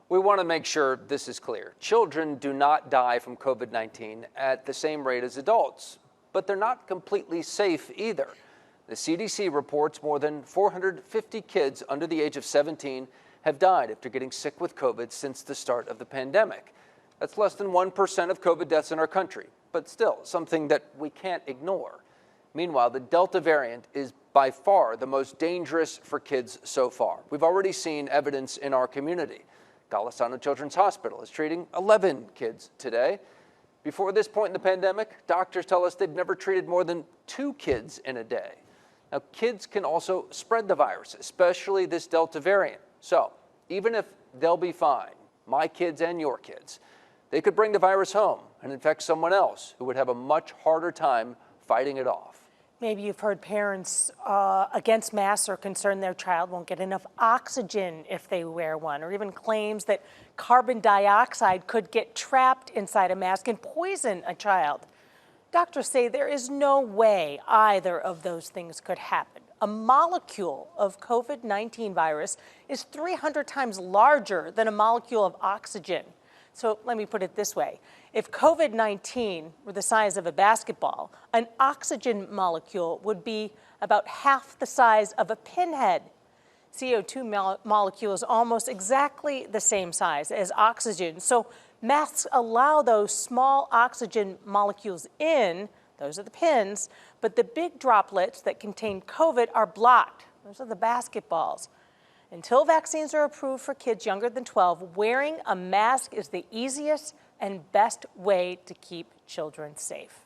We want to make sure this is clear. Children do not die from COVID-19 at the same rate as adults, but they're not completely safe either. The CDC reports more than 450 kids under the age of 17 have died after getting sick with COVID since the start of the pandemic. That's less than 1% of COVID deaths in our country, but still something that we can't ignore. Meanwhile, the Delta variant is by far the most dangerous for kids so far. We've already seen evidence in our community. Golisano Children's Hospital is treating 11 kids today. Before this point in the pandemic, doctors tell us they've never treated more than 2 kids in a day. Now, kids can also spread the virus, especially this Delta variant. So even if they'll be fine, my kids and your kids, they could bring the virus home and infect someone else who would have a much harder time fighting it off. Maybe you've heard parents against masks are concerned their child won't get enough oxygen if they wear one, or even claims that carbon dioxide could get trapped inside a mask and poison a child. Doctors say there is no way either of those things could happen. A molecule of COVID-19 virus is 300 times larger than a molecule of oxygen. So let me put it this way. If COVID-19 were the size of a basketball, an oxygen molecule would be about half the size of a pinhead. CO2 molecule is almost exactly the same size as oxygen. So masks allow those small oxygen molecules in, those are the pins, but the big droplets that contain COVID are blocked. Those are the basketballs. Until vaccines are approved for kids younger than 12, wearing a mask is the easiest and best way to keep children safe.